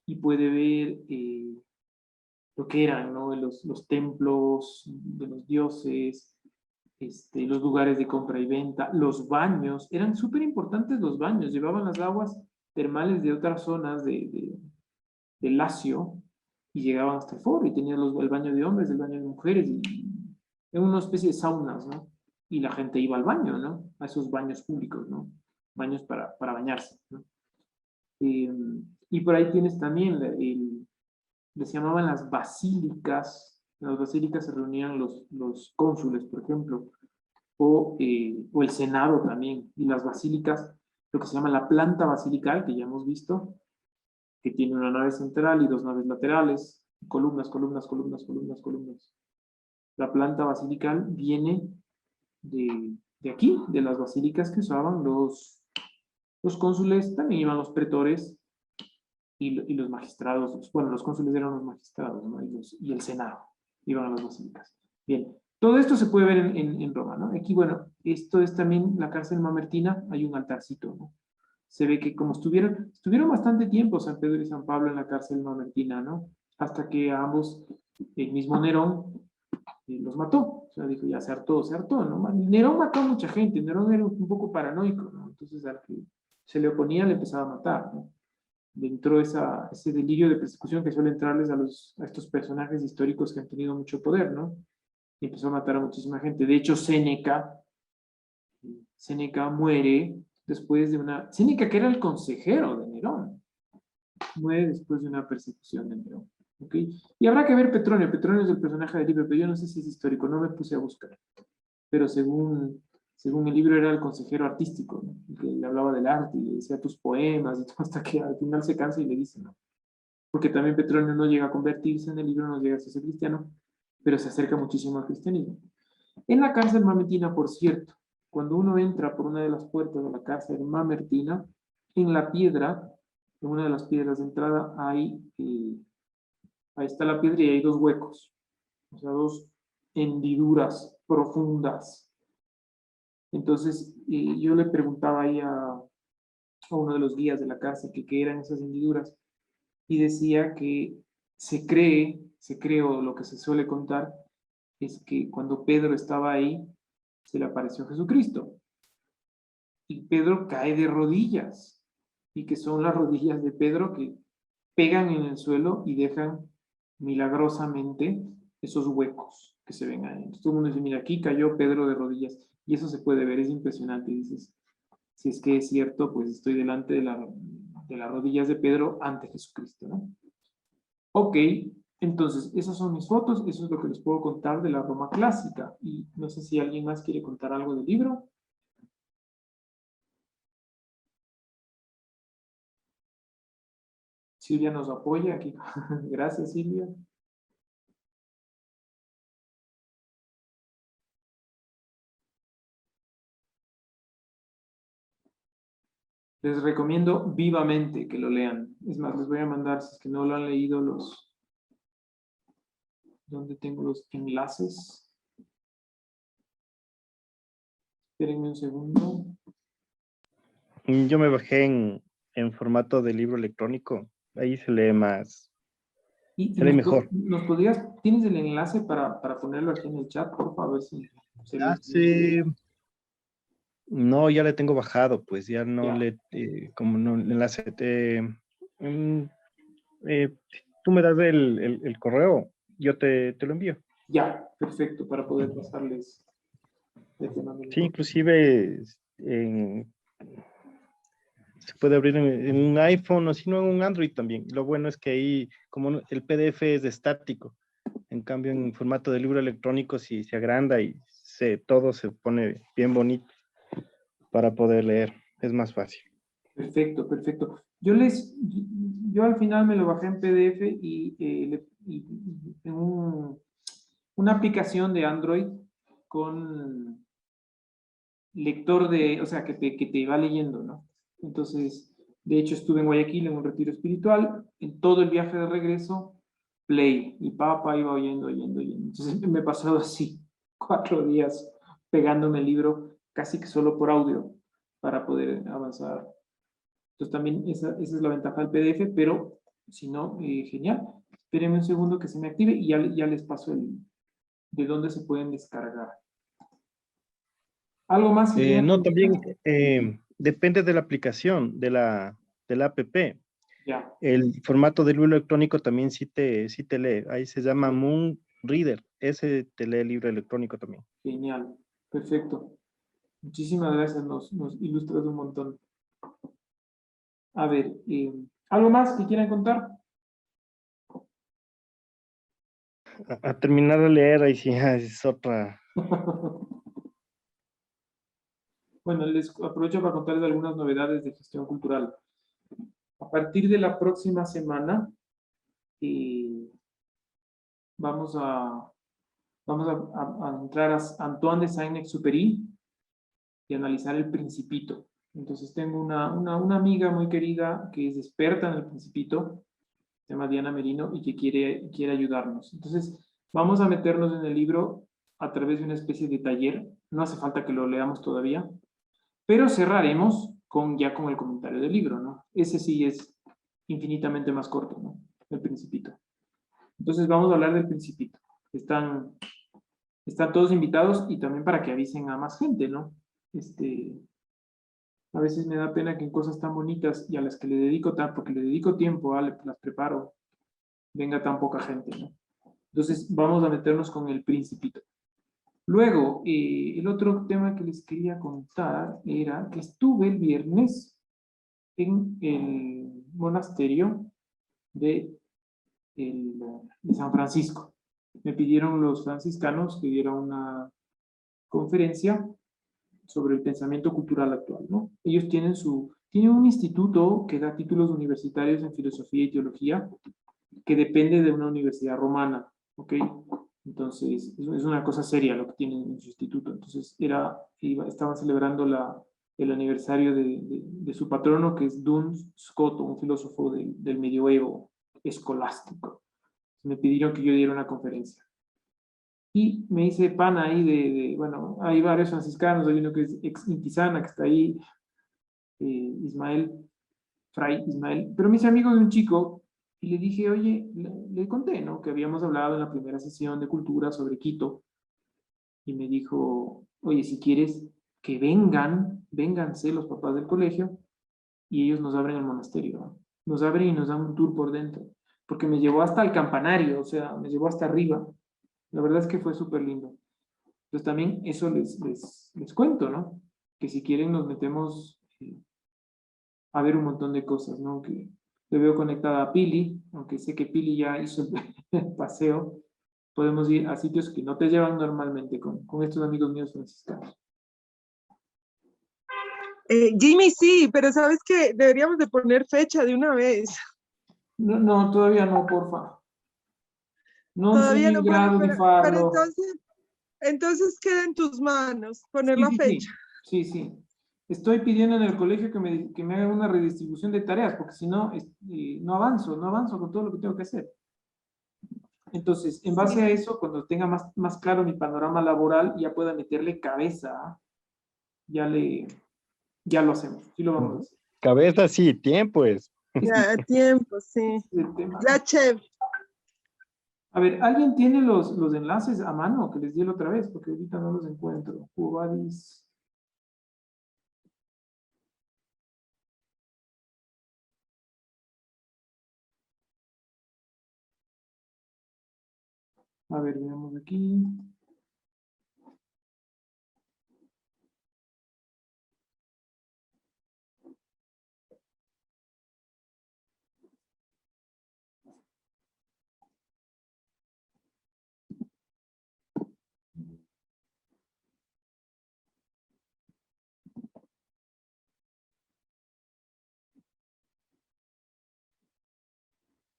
y puede ver lo que eran, ¿no? Los templos de los dioses, los lugares de compra y venta, los baños. Eran súper importantes los baños. Llevaban las aguas termales de otras zonas de Lacio y llegaban hasta el foro y tenían el baño de hombres, el baño de mujeres, y era una especie de saunas, ¿no? Y la gente iba al baño, ¿no? A esos baños públicos, ¿no? Baños para bañarse, ¿no? Y por ahí tienes también, les llamaban las basílicas. En las basílicas se reunían los cónsules, por ejemplo, o el senado también. Y las basílicas, lo que se llama la planta basilical, que ya hemos visto, que tiene una nave central y dos naves laterales, columnas, columnas, columnas, columnas, columnas. La planta basilical viene de aquí, de las basílicas que usaban los cónsules, también iban los pretores y los magistrados. Bueno, los cónsules eran los magistrados, ¿no? Y el senado iban a las basílicas. Bien, todo esto se puede ver en Roma, ¿no? Aquí, bueno, esto es también la cárcel mamertina, hay un altarcito, ¿no? Se ve que como estuvieron bastante tiempo San Pedro y San Pablo en la cárcel mamertina, ¿no? Hasta que a ambos, el mismo Nerón, los mató. O sea, dijo, ya se hartó, ¿no? Nerón mató a mucha gente, Nerón era un poco paranoico, ¿no? Entonces al que se le oponía le empezaba a matar, ¿no? Le entró ese delirio de persecución que suele entrarles a estos personajes históricos que han tenido mucho poder, ¿no? Y empezó a matar a muchísima gente. De hecho, Séneca muere después de Séneca, que era el consejero de Nerón, muere después de una persecución de Nerón. ¿Okay? Y habrá que ver Petronio. Petronio es el personaje del libro, pero yo no sé si es histórico, no me puse a buscar. Pero según el libro era el consejero artístico, ¿no? El que le hablaba del arte y le decía tus poemas y todo, hasta que al final se cansa y le dice, ¿no? Porque también Petronio no llega a convertirse en el libro, no llega a ser cristiano, pero se acerca muchísimo al cristianismo. En la cárcel mamertina, por cierto, cuando uno entra por una de las puertas de la cárcel mamertina, en la piedra, en una de las piedras de entrada, ahí está la piedra y hay dos huecos, o sea, dos hendiduras profundas. Entonces, yo le preguntaba ahí a uno de los guías de la cárcel que qué eran esas hendiduras, y decía que se cree, o lo que se suele contar, es que cuando Pedro estaba ahí, se le apareció Jesucristo. Y Pedro cae de rodillas, y que son las rodillas de Pedro que pegan en el suelo y dejan milagrosamente esos huecos que se ven ahí. Entonces, todo el mundo dice, mira, aquí cayó Pedro de rodillas, y eso se puede ver, es impresionante. Y dices, si es que es cierto, pues estoy delante de las rodillas de Pedro ante Jesucristo, ¿no? Ok, entonces, esas son mis fotos, eso es lo que les puedo contar de la Roma clásica, y no sé si alguien más quiere contar algo del libro. Silvia nos apoya aquí. Gracias, Silvia. Les recomiendo vivamente que lo lean. Es más, les voy a mandar, si es que no lo han leído, ¿dónde tengo los enlaces? Espérenme un segundo. Yo me bajé en formato de libro electrónico. Ahí se lee más, se lee mejor. ¿Nos podrías, tienes el enlace para ponerlo aquí en el chat, por favor? A ver si se ve. Sí. No, ya le tengo bajado, pues ya no Ya. como no el enlace. Tú me das el correo, yo te lo envío. Ya, perfecto, para poder pasarles. Sí, inclusive se puede abrir en un iPhone o si no en un Android también. Lo bueno es que ahí, como el PDF es estático, en cambio en formato de libro electrónico si se agranda y todo se pone bien bonito para poder leer, es más fácil. Perfecto, perfecto. Yo al final me lo bajé en PDF y en una aplicación de Android con lector o sea, que te va leyendo, ¿no? Entonces, de hecho, estuve en Guayaquil en un retiro espiritual, en todo el viaje de regreso, play, y papá iba oyendo. Entonces, me he pasado así 4 días pegándome el libro, casi que solo por audio, para poder avanzar. Entonces, también esa es la ventaja del PDF, pero si no, genial. Espérenme un segundo que se me active y ya les paso de dónde se pueden descargar. ¿Algo más? No, también depende de la aplicación, de la app. Ya. El formato del libro electrónico también sí te lee. Ahí se llama Moon Reader. Ese te lee el libro electrónico también. Genial. Perfecto. Muchísimas gracias. Nos ilustras un montón. A ver, ¿algo más que quieran contar? A terminar de leer, ahí sí es otra. Bueno, les aprovecho para contarles algunas novedades de gestión cultural. A partir de la próxima semana, vamos a entrar a Antoine de Saint-Exupéry y analizar el Principito. Entonces tengo una amiga muy querida que es experta en el Principito, se llama Diana Merino, y que quiere ayudarnos. Entonces vamos a meternos en el libro a través de una especie de taller. No hace falta que lo leamos todavía, pero cerraremos ya con el comentario del libro, ¿no? Ese sí es infinitamente más corto, ¿no? El Principito. Entonces vamos a hablar del Principito. Están todos invitados y también para que avisen a más gente, ¿no? A veces me da pena que en cosas tan bonitas y a las que le dedico porque le dedico tiempo, las preparo, venga tan poca gente, ¿no? Entonces vamos a meternos con el Principito. Luego, el otro tema que les quería contar era que estuve el viernes en el monasterio de San Francisco. Me pidieron los franciscanos que diera una conferencia sobre el pensamiento cultural actual, ¿no? Ellos tienen un instituto que da títulos universitarios en filosofía y teología que depende de una universidad romana, ¿ok? Entonces, es una cosa seria lo que tienen en su instituto. Entonces, estaban celebrando el aniversario de su patrono, que es Duns Scoto, un filósofo del medioevo escolástico. Me pidieron que yo diera una conferencia. Y me hice pana ahí bueno, hay varios franciscanos, hay uno que es ex Intisana, que está ahí, Fray Ismael, pero me hice amigo de un chico y le dije, oye, le conté, ¿no? Que habíamos hablado en la primera sesión de cultura sobre Quito y me dijo, oye, si quieres que vénganse los papás del colegio y ellos nos abren el monasterio, ¿no? Nos abren y nos dan un tour por dentro, porque me llevó hasta el campanario, o sea, me llevó hasta arriba. La verdad es que fue súper lindo. Entonces también eso les cuento, ¿no? Que si quieren nos metemos a ver un montón de cosas, ¿no? Que le veo conectada a Pili, aunque sé que Pili ya hizo el paseo. Podemos ir a sitios que no te llevan normalmente con estos amigos míos franciscanos. Jimmy, sí, pero sabes que deberíamos de poner fecha de una vez. No, no, todavía no, porfa. Non Todavía sono no, in bueno, grado di pero farlo. entonces queda en tus manos poner Sí, la sí, fecha. sí, sí, sí. Estoy pidiendo en el colegio que me hagan una redistribución de tareas, porque si no, no avanzo, no avanzo con todo lo que tengo que hacer. Entonces, en base a Sí. eso, cuando tenga más claro mi panorama laboral, ya pueda meterle cabeza, ¿ah? ya le, ya lo hacemos, sí lo vamos a hacer. Cabeza, sí, tiempo es. Ya, tiempo, sí. Ese es el tema. Ya, chef. A ver, ¿alguien tiene los enlaces a mano que les di la otra vez? Porque ahorita no los encuentro. Cubadis. A ver, veamos aquí.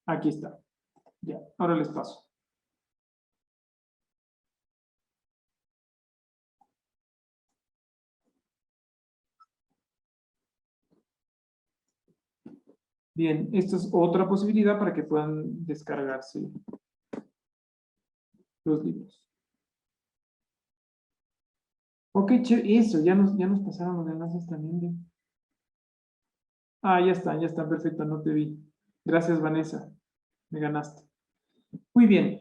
Aquí está. Ya, ahora les paso. Bien, esta es otra posibilidad para que puedan descargarse los libros. Ok, eso, ya nos pasaron los enlaces también. Ah, ya está, perfecto, no te vi. Gracias, Vanessa, me ganaste. Muy bien,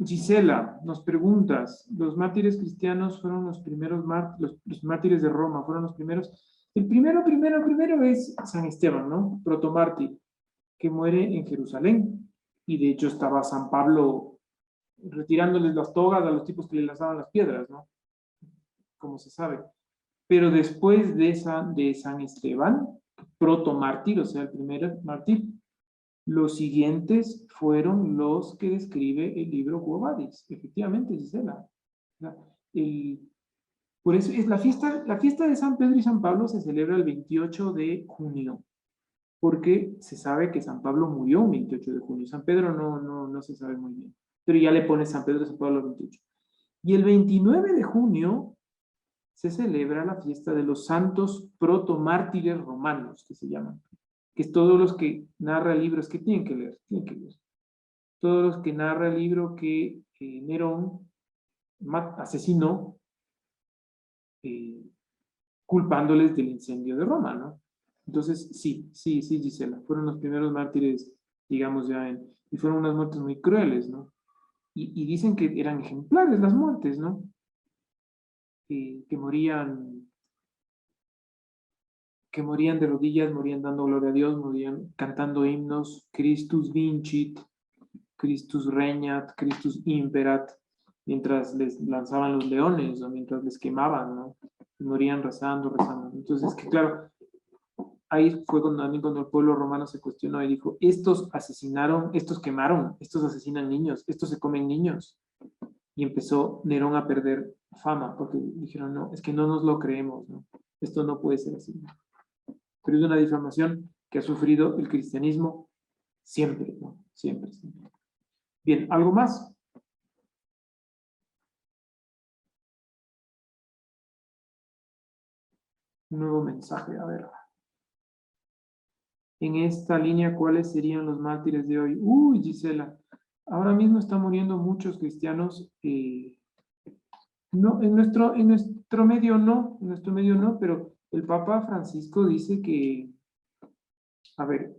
Gisela, nos preguntas, ¿los mártires cristianos fueron los primeros los mártires de Roma fueron los primeros? El primero es San Esteban, ¿no? Protomártir, que muere en Jerusalén. Y de hecho estaba San Pablo retirándoles las togas a los tipos que le lanzaban las piedras, ¿no? Como se sabe. Pero después de San Esteban, protomártir, o sea, el primer mártir, los siguientes fueron los que describe el libro Quo Vadis. Efectivamente, Gisela. Por eso es la fiesta de San Pedro y San Pablo se celebra el 28 de junio, porque se sabe que San Pablo murió un 28 de junio. San Pedro no se sabe muy bien, pero ya le pone San Pedro y San Pablo el 28. Y el 29 de junio se celebra la fiesta de los santos protomártires romanos, que se llaman, que es todos los que narra libros que tienen que leer, todos los que narra el libro que Nerón asesinó, culpándoles del incendio de Roma, ¿no? Entonces, sí, Gisela, fueron los primeros mártires, digamos, y fueron unas muertes muy crueles, ¿no? Y dicen que eran ejemplares las muertes, ¿no? Que morían de rodillas, morían dando gloria a Dios, morían cantando himnos, Christus vincit, Christus regnat, Christus imperat, mientras les lanzaban los leones o mientras les quemaban, ¿no? Y morían rezando. Entonces, que claro, ahí fue cuando el pueblo romano se cuestionó y dijo, estos asesinaron, estos quemaron, estos asesinan niños, estos se comen niños. Y empezó Nerón a perder fama, porque dijeron, no, es que no nos lo creemos, ¿no? Esto no puede ser así. Pero es una difamación que ha sufrido el cristianismo siempre, ¿no? Siempre. Bien, ¿algo más? Un nuevo mensaje, a ver. En esta línea, ¿cuáles serían los mártires de hoy? Uy, Gisela, ahora mismo están muriendo muchos cristianos. No, en nuestro medio no, pero el Papa Francisco dice que, a ver,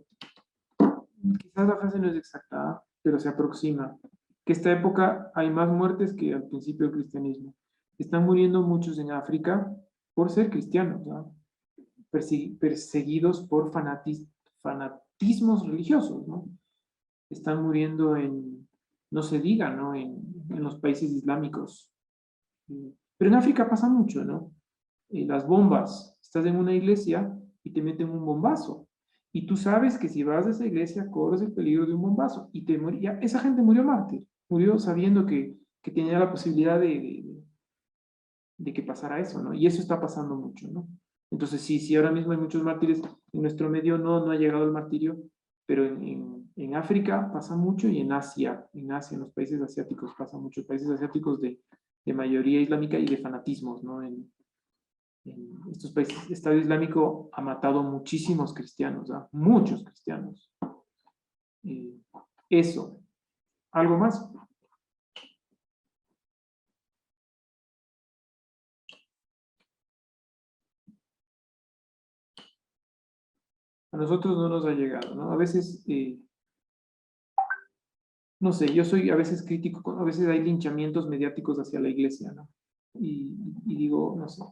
quizás la frase no es exacta, pero se aproxima, que esta época hay más muertes que al principio del cristianismo. Están muriendo muchos en África por ser cristianos, ¿no? Perseguidos por fanatismos religiosos, ¿no? Están muriendo no se diga, ¿no? En los países islámicos. Pero en África pasa mucho, ¿no? Las bombas, estás en una iglesia y te meten un bombazo. Y tú sabes que si vas a esa iglesia corres el peligro de un bombazo. Y esa gente murió mártir, murió sabiendo que tenía la posibilidad de que pasara eso, ¿no? Y eso está pasando mucho, ¿no? Entonces, sí, ahora mismo hay muchos mártires, en nuestro medio no ha llegado el martirio, pero en África pasa mucho y en Asia, en los países asiáticos pasa mucho, países asiáticos de mayoría islámica y de fanatismos, ¿no? En estos países, el Estado Islámico ha matado muchísimos cristianos, ¿ah? Muchos cristianos. Eso. ¿Algo más? A nosotros no nos ha llegado, ¿no? A veces, no sé, yo soy a veces crítico, a veces hay linchamientos mediáticos hacia la iglesia, ¿no? Y digo, no sé,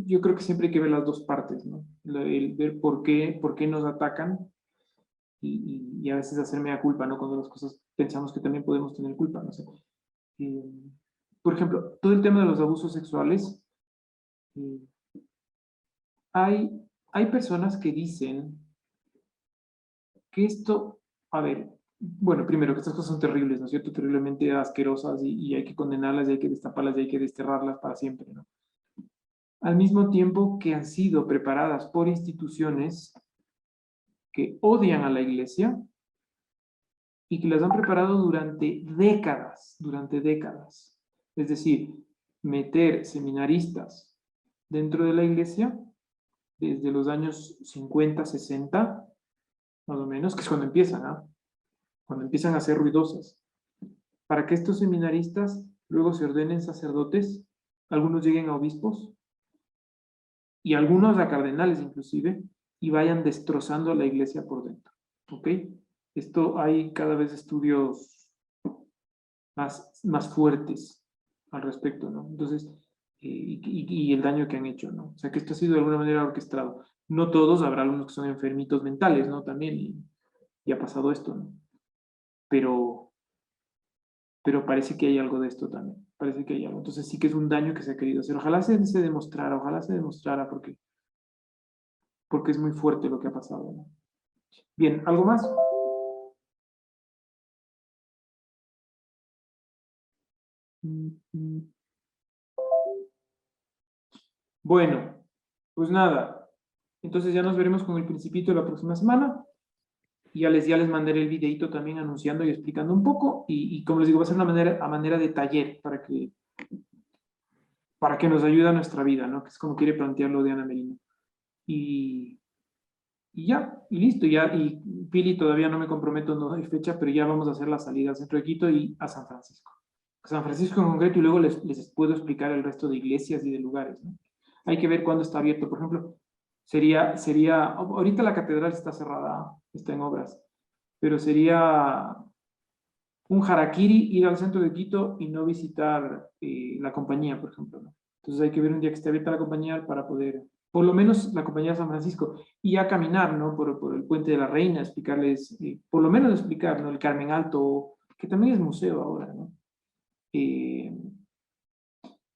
yo creo que siempre hay que ver las dos partes, ¿no? El ver por qué nos atacan y a veces hacerme la culpa, ¿no? Cuando las cosas pensamos que también podemos tener culpa, no sé. Eh, por ejemplo, todo el tema de los abusos sexuales, eh, hay personas que dicen que esto, a ver, bueno, primero que estas cosas son terribles, ¿no es cierto? Terriblemente asquerosas y hay que condenarlas y hay que destaparlas y hay que desterrarlas para siempre, ¿no? Al mismo tiempo que han sido preparadas por instituciones que odian a la iglesia y que las han preparado durante décadas. Es decir, meter seminaristas dentro de la iglesia desde los años 50, 60, más o menos, que es cuando empiezan, ¿ah? Cuando empiezan a ser ruidosas, para que estos seminaristas luego se ordenen sacerdotes, algunos lleguen a obispos y algunos a cardenales inclusive, y vayan destrozando a la iglesia por dentro. ¿Ok? Esto hay cada vez estudios más fuertes al respecto, ¿no? Entonces, y el daño que han hecho, ¿no? O sea, que esto ha sido de alguna manera orquestado. No todos, habrá algunos que son enfermitos mentales, ¿no? También, y ha pasado esto, ¿no? Pero parece que hay algo de esto también. Parece que hay algo. Entonces sí que es un daño que se ha querido hacer. Ojalá se demostrara, porque es muy fuerte lo que ha pasado, ¿no? Bien, ¿algo más? Bueno, pues nada. Entonces ya nos veremos con el Principito la próxima semana. Y ya les mandaré el videito también anunciando y explicando un poco. Y como les digo, va a ser a manera de taller para que nos ayude a nuestra vida, ¿no? Que es como quiere plantearlo Diana Merino. Y ya, y listo, ya, y Pili todavía no me comprometo, no hay fecha, pero ya vamos a hacer las salidas a Centro de Quito y a San Francisco. A San Francisco en concreto y luego les puedo explicar el resto de iglesias y de lugares, ¿no? Hay que ver cuándo está abierto, por ejemplo, ahorita la catedral está cerrada, está en obras, pero sería un harakiri ir al centro de Quito y no visitar la compañía, por ejemplo, ¿no? Entonces hay que ver un día que esté abierta la compañía para poder, por lo menos la compañía de San Francisco, y ya caminar, ¿no? Por el Puente de la Reina, explicarles, por lo menos explicar, ¿no? El Carmen Alto, que también es museo ahora, ¿no?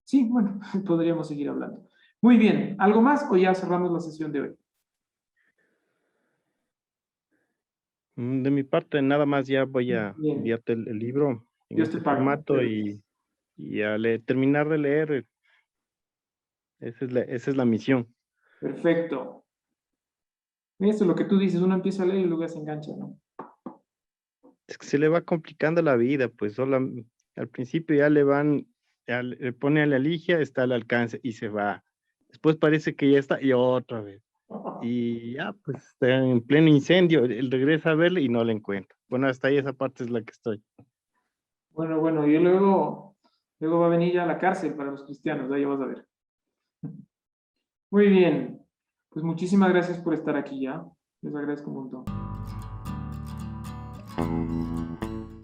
Sí, bueno, podríamos seguir hablando. Muy bien, ¿algo más o ya cerramos la sesión de hoy? De mi parte, nada más ya voy a Bien. enviarte el libro en Dios te este pague. formato y a terminar de leer, esa es la misión. Perfecto. Eso es lo que tú dices, uno empieza a leer y luego se engancha, ¿no? Es que se le va complicando la vida, pues al principio ya le pone a la ligia, está al alcance y se va. Después parece que ya está y otra vez. Y ya, pues está en pleno incendio, él regresa a verle y no le encuentra. Bueno, hasta ahí esa parte es la que estoy. Bueno, y luego va a venir ya a la cárcel para los cristianos, ahí vas a ver. Muy bien, pues muchísimas gracias por estar aquí ya, les agradezco un montón.